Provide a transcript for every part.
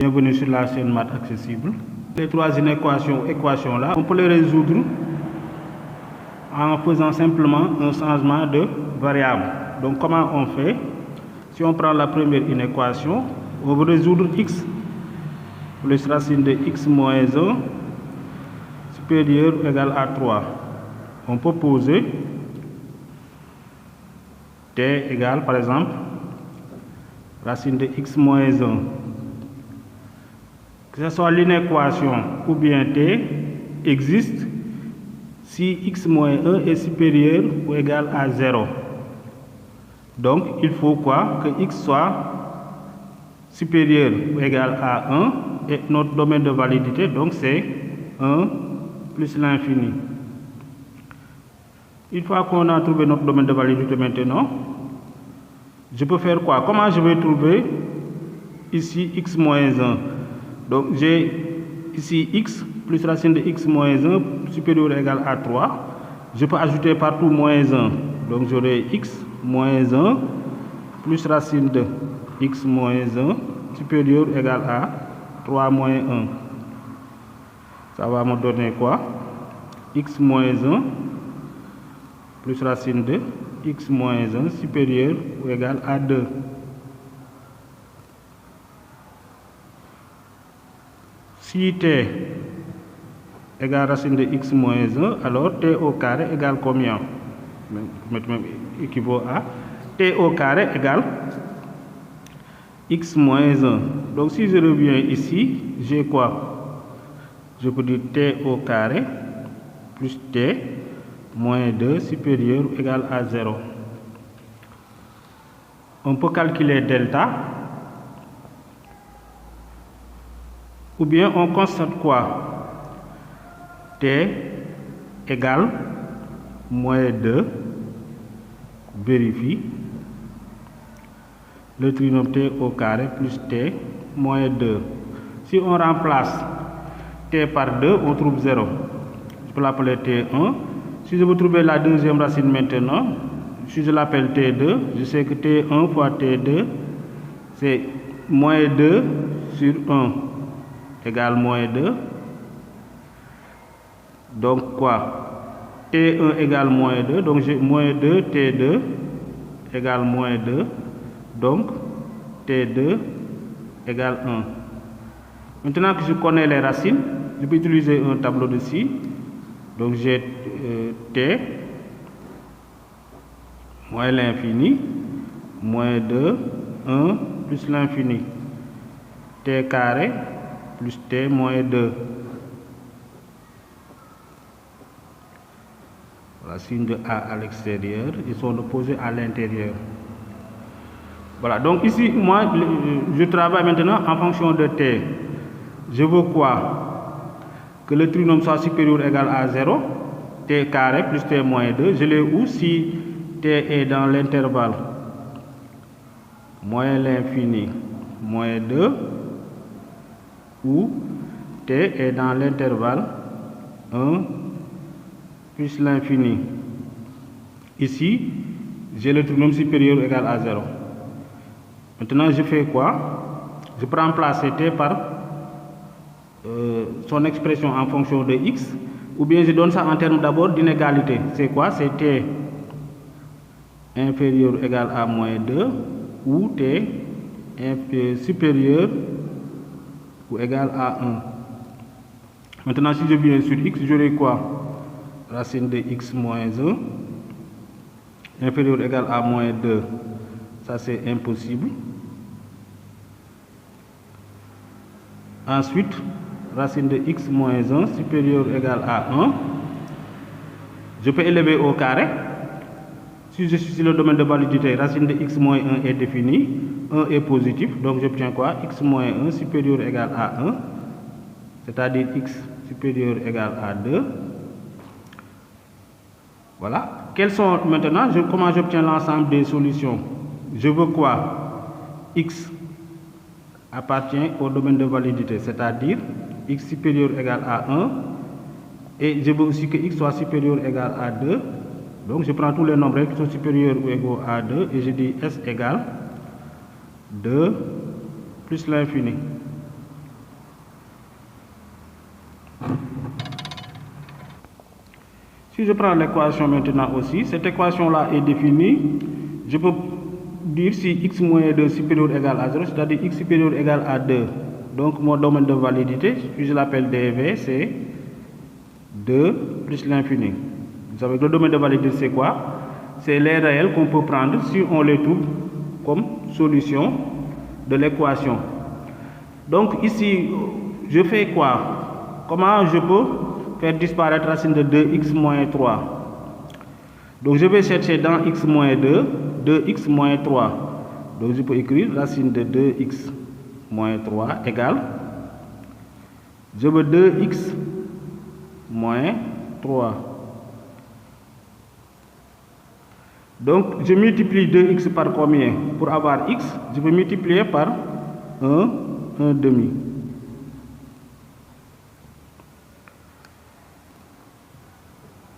Bienvenue sur la chaîne Maths Accessible. Les trois équations là, on peut les résoudre en faisant simplement un changement de variable. Donc comment on fait? Si on prend la première inéquation, on va résoudre x plus racine de x moins 1 supérieur ou égal à 3. On peut poser t égale par exemple racine de x moins 1. Que ce soit l'inéquation ou bien t existe si x moins 1 est supérieur ou égal à 0. Donc il faut quoi? Que x soit supérieur ou égal à 1 et notre domaine de validité donc c'est 1 plus l'infini. Une fois qu'on a trouvé notre domaine de validité maintenant, je peux faire quoi? Comment je vais trouver ici x moins 1? Donc j'ai ici x plus racine de x moins 1 supérieur ou égal à 3. Je peux ajouter partout moins 1. Donc j'aurai x moins 1 plus racine de x moins 1 supérieur ou égal à 3 moins 1. Ça va me donner quoi? X moins 1 plus racine de x moins 1 supérieur ou égal à 2. Si t égale racine de x moins 1, alors t au carré égale combien? Maintenant équivaut à t au carré égale x moins 1. Donc si je reviens ici, j'ai quoi? Je peux dire t au carré plus t moins 2 supérieur ou égal à 0. On peut calculer delta. Ou bien on constate quoi? T égale moins 2, vérifie, le trinôme t au carré plus t moins 2. Si on remplace t par 2, on trouve 0. Je peux l'appeler t1. Si je veux trouver la deuxième racine maintenant, si je l'appelle t2, je sais que t1 fois t2, c'est moins 2 sur 1. Égale moins 2. Donc quoi? T1 égale moins 2. Donc j'ai moins 2 T2 égale moins 2. Donc T2 égale 1. Maintenant que je connais les racines, je peux utiliser un tableau de scie. Donc j'ai T moins l'infini, moins 2, 1 plus l'infini. T carré plus t moins 2. Voilà, signe de A à l'extérieur, ils sont opposés à l'intérieur. Voilà, donc ici, moi, je travaille maintenant en fonction de t. Je veux quoi? Que le trinôme soit supérieur ou égal à 0, t carré plus t moins 2. Je l'ai où? Si t est dans l'intervalle moins l'infini, moins 2, ou t est dans l'intervalle 1 plus l'infini. Ici, j'ai le trinôme supérieur égal à 0. Maintenant, je fais quoi? Je peux remplacer t par son expression en fonction de x, ou bien je donne ça en termes d'abord d'inégalité. C'est quoi? C'est t inférieur égal à moins 2, ou t supérieur ou égal à 1. Maintenant, si je viens sur x, j'aurai quoi? Racine de x moins 1 inférieur ou égal à moins 2. Ça, c'est impossible. Ensuite, racine de x moins 1 supérieur ou égal à 1. Je peux élever au carré. Si je suis sur le domaine de validité, racine de x moins 1 est définie. 1 est positif, donc j'obtiens quoi? X moins 1 supérieur ou égal à 1, c'est-à-dire x supérieur ou égal à 2. Voilà. Quels sont maintenant, comment j'obtiens l'ensemble des solutions? Je veux quoi? X appartient au domaine de validité, c'est-à-dire x supérieur ou égal à 1, et je veux aussi que x soit supérieur ou égal à 2. Donc je prends tous les nombres qui sont supérieurs ou égaux à 2 et je dis s égale 2 plus l'infini. Si je prends l'équation maintenant aussi, cette équation-là est définie. Je peux dire si x moins 2 supérieur ou égal à 0, c'est-à-dire x supérieur ou égal à 2. Donc mon domaine de validité, si je l'appelle dv, c'est 2 plus l'infini. Vous savez que le domaine de validité, c'est quoi? C'est les réels qu'on peut prendre si on les trouve comme solution de l'équation. Donc ici, je fais quoi? Comment je peux faire disparaître racine de 2x moins 3? Donc je vais chercher dans x moins 2, 2x moins 3. Donc je peux écrire racine de 2x moins 3 égale, je veux 2x moins 3. Donc je multiplie 2x par combien? Pour avoir x, je peux multiplier par 1 demi.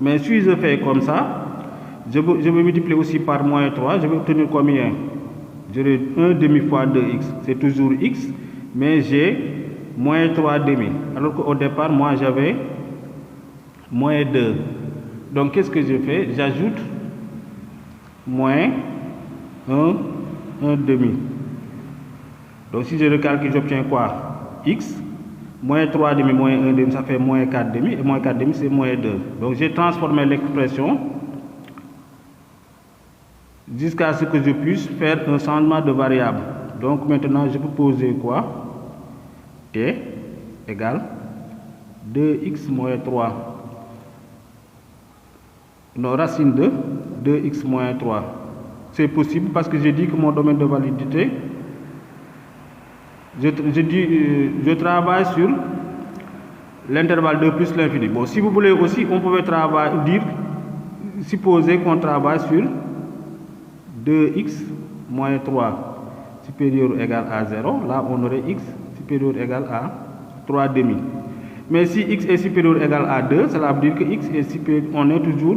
Mais si je fais comme ça, je vais multiplier aussi par moins 3, je vais obtenir combien? J'aurai 1 demi fois 2x, c'est toujours x, mais j'ai moins 3 demi. Alors qu'au départ, moi j'avais moins 2. Donc qu'est-ce que je fais? J'ajoute moins 1 demi. Donc si je recalcule, j'obtiens quoi? X, moins 3 demi, moins 1 demi, ça fait moins 4 demi, et moins 4 demi, c'est moins 2. Donc j'ai transformé l'expression jusqu'à ce que je puisse faire un changement de variable. Donc maintenant, je peux poser quoi? T égale 2x moins 3. Non, racine de 2x moins 3. C'est possible parce que j'ai dit que mon domaine de validité, je travaille sur l'intervalle 2 plus l'infini. Bon, si vous voulez aussi, on pouvait supposer qu'on travaille sur 2x moins 3 supérieur ou égal à 0. Là, on aurait x supérieur ou égal à 3 demi. Mais si x est supérieur ou égal à 2, cela veut dire que x est supérieur, on est toujours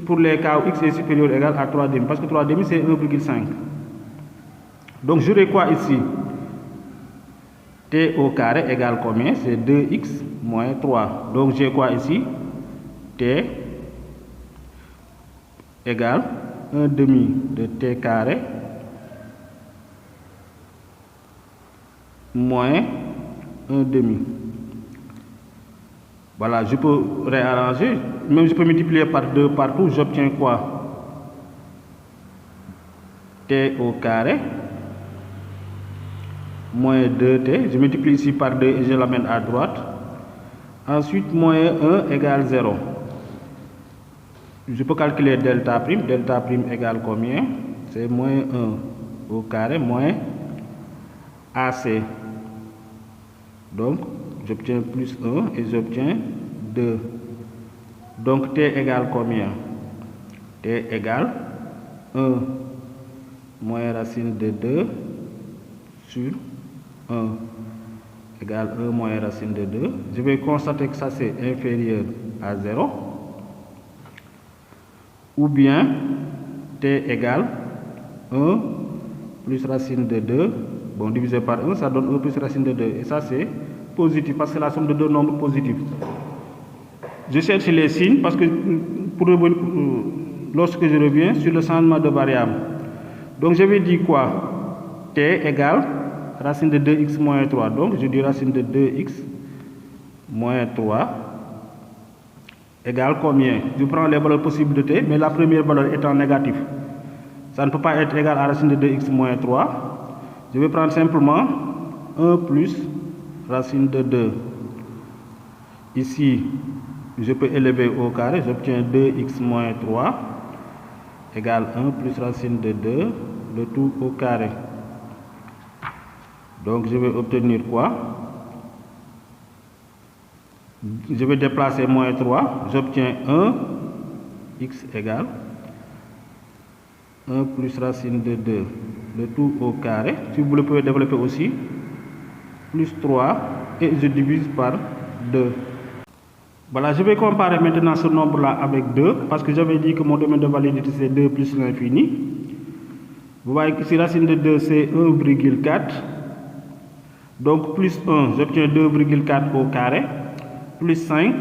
pour les cas où x est supérieur ou égal à 3 demi, parce que 3 demi c'est 1,5. Donc j'aurai quoi ici? T au carré égale combien? C'est 2x moins 3. Donc j'ai quoi ici? T égale 1 demi de t carré moins 1 demi. Voilà, je peux réarranger, même je peux multiplier par 2 partout, j'obtiens quoi? T au carré moins 2t, je multiplie ici par 2 et je l'amène à droite. Ensuite, moins 1 égale 0. Je peux calculer delta prime égale combien? C'est moins 1 au carré moins AC. Donc, j'obtiens plus 1 et j'obtiens 2. Donc, t égale combien? T égale 1 moins racine de 2 sur 1 égale 1 moins racine de 2. Je vais constater que ça c'est inférieur à 0. Ou bien t égale 1 plus racine de 2. Bon, divisé par 1, ça donne 1 plus racine de 2. Et ça c'est positif parce que c'est la somme de deux nombres positifs. Je cherche les signes parce que lorsque je reviens sur le changement de variable. Donc je vais dire quoi? T égale racine de 2x moins 3. Donc je dis racine de 2x moins 3 égale combien? Je prends les valeurs possibles de t, mais la première valeur étant négative. Ça ne peut pas être égal à racine de 2x moins 3. Je vais prendre simplement 1 plus racine de 2. Ici, je peux élever au carré, j'obtiens 2x moins 3 égale 1 plus racine de 2, le tout au carré. Donc je vais obtenir quoi? Je vais déplacer moins 3, j'obtiens 1, x égale 1 plus racine de 2, le tout au carré. Si vous le pouvez développer aussi, plus 3, et je divise par 2. Voilà, je vais comparer maintenant ce nombre-là avec 2, parce que j'avais dit que mon domaine de validité c'est 2 plus l'infini. Vous voyez que ici, racine de 2 c'est 1,4. Donc plus 1, j'obtiens 2,4 au carré, plus 5,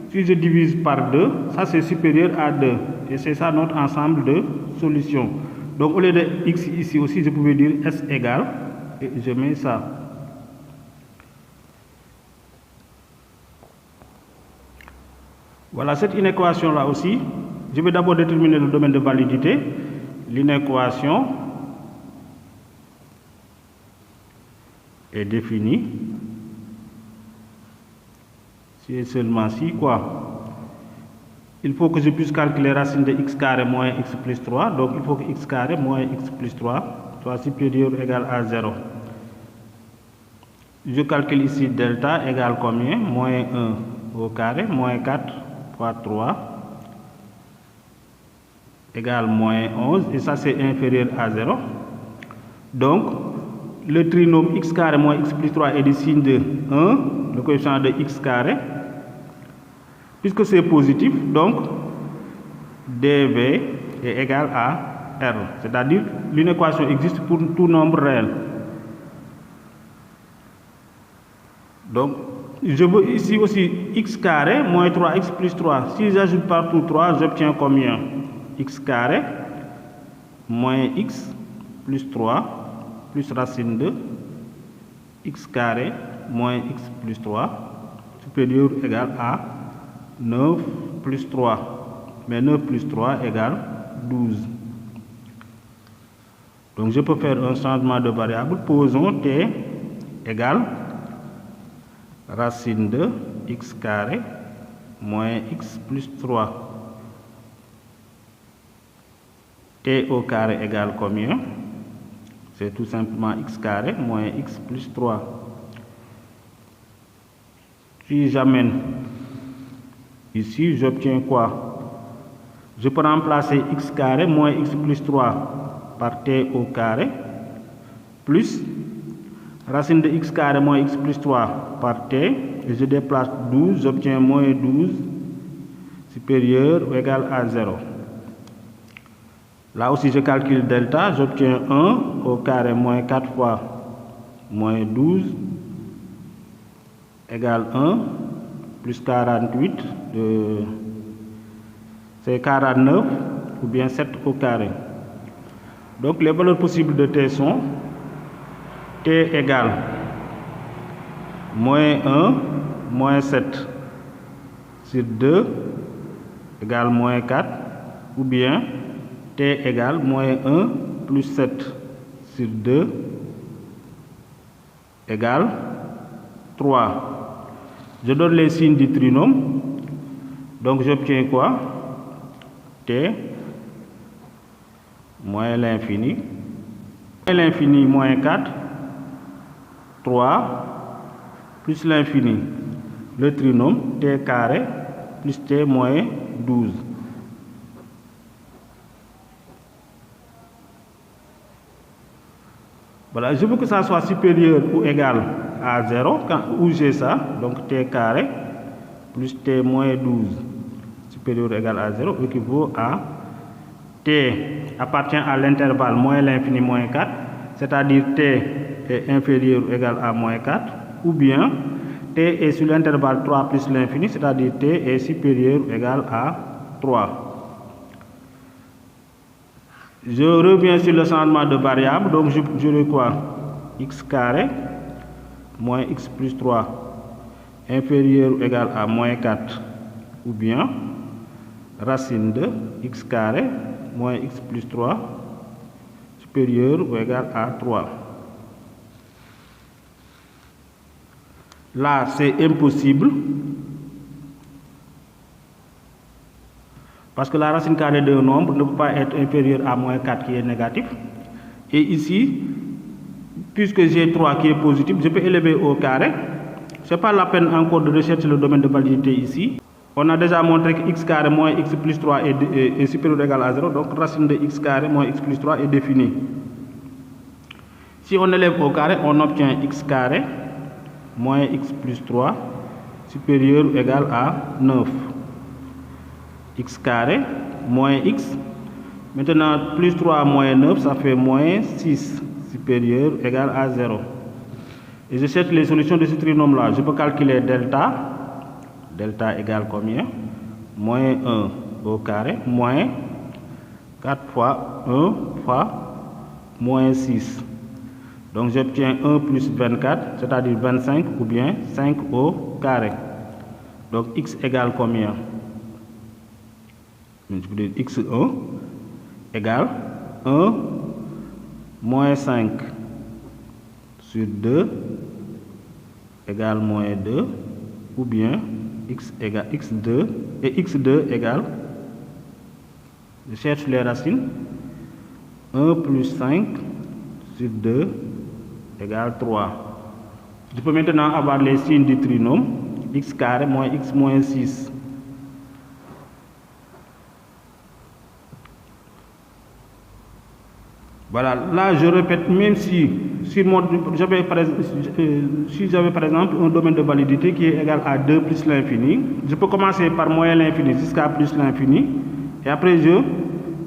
Si je divise par 2, ça c'est supérieur à 2. Et c'est ça notre ensemble de solutions. Donc au lieu de x ici aussi, je pouvais dire s égale, et je mets ça. Voilà cette inéquation là aussi. Je vais d'abord déterminer le domaine de validité. L'inéquation est définie si et seulement si quoi. Il faut que je puisse calculer racine de x carré moins x plus 3. Donc il faut que x carré moins x plus 3 soit supérieur ou égal à 0. Je calcule ici delta égale combien? Moins 1 au carré, moins 4 fois 3 égale moins 11. Et ça c'est inférieur à 0. Donc le trinôme x carré moins x plus 3 est du signe de 1, le coefficient de x carré. Puisque c'est positif, donc dv est égal à r. C'est-à-dire l'inéquation existe pour tout nombre réel. Donc je veux ici aussi x carré moins 3x plus 3. Si j'ajoute partout 3, j'obtiens combien? X carré moins x plus 3 plus racine de x carré moins x plus 3 supérieur ou égal à 9 plus 3. Mais 9 plus 3 égale 12. Donc je peux faire un changement de variable. Posons t égale racine de x carré moins x plus 3. T au carré égale combien? C'est tout simplement x carré moins x plus 3. Si j'amène ici, j'obtiens quoi? Je peux remplacer x carré moins x plus 3 par t au carré plus racine de x carré moins x plus 3 par t. Et je déplace 12, j'obtiens moins 12 supérieur ou égal à 0. Là aussi, je calcule delta, j'obtiens 1 au carré moins 4 fois moins 12 égale 1 plus 48, c'est 49 ou bien 7 au carré. Donc les valeurs possibles de t sont t égale moins 1 moins 7 sur 2 égale moins 4 ou bien t égale moins 1 plus 7 sur 2 égale 3. Je donne les signes du trinôme. Donc j'obtiens quoi? T moins l'infini. L'infini moins 4, 3 plus l'infini. Le trinôme t carré plus t moins 12. Voilà, je veux que ça soit supérieur ou égal à 0, où j'ai ça, donc t carré plus t moins 12 supérieur ou égal à 0 équivaut à t appartient à l'intervalle moins l'infini moins 4, c'est-à-dire t est inférieur ou égal à moins 4, ou bien t est sur l'intervalle 3 plus l'infini, c'est-à-dire t est supérieur ou égal à 3. Je reviens sur le changement de variable, donc j'aurai quoi? X carré moins x plus 3 inférieur ou égal à moins 4, ou bien racine de x carré moins x plus 3 supérieur ou égal à 3. Là, c'est impossible parce que la racine carrée d'un nombre ne peut pas être inférieure à moins 4 qui est négatif. Et ici, puisque j'ai 3 qui est positif, je peux élever au carré. Ce n'est pas la peine encore de rechercher le domaine de validité ici. On a déjà montré que x carré moins x plus 3 est supérieur ou égal à 0. Donc racine de x carré moins x plus 3 est définie. Si on élève au carré, on obtient x carré moins x plus 3 supérieur ou égal à 9. X carré moins x. Maintenant, plus 3 moins 9, ça fait moins 6 supérieur ou égal à 0. Et je cherche les solutions de ce trinôme-là. Je peux calculer delta. delta égale combien? Moins 1 au carré, moins 4 fois 1 fois moins 6. Donc j'obtiens 1 plus 24, c'est-à-dire 25 ou bien 5 au carré. Donc x égale combien? Je peux dire x1 égale 1 moins 5 sur 2 égale moins 2, ou bien x égale x2 et x2 égale, je cherche les racines, 1 plus 5 sur 2 égale 3. Je peux maintenant avoir les signes du trinôme, x carré moins x moins 6. Voilà, là je répète, même si j'avais par exemple un domaine de validité qui est égal à 2 plus l'infini, je peux commencer par moins l'infini jusqu'à plus l'infini, et après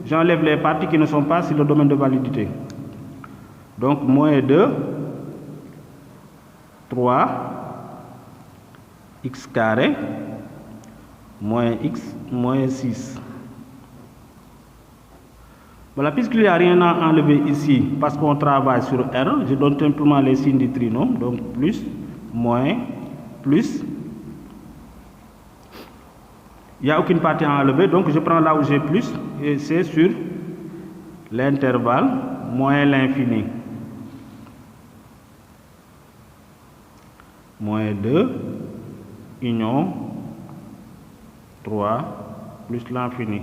j'enlève les parties qui ne sont pas sur le domaine de validité. Donc moins 2, 3, x carré, moins x, moins 6. Voilà, puisqu'il n'y a rien à enlever ici, parce qu'on travaille sur R, je donne simplement les signes du trinôme, donc plus, moins, plus. Il n'y a aucune partie à enlever, donc je prends là où j'ai plus, et c'est sur l'intervalle moins l'infini. Moins 2, union 3, plus l'infini.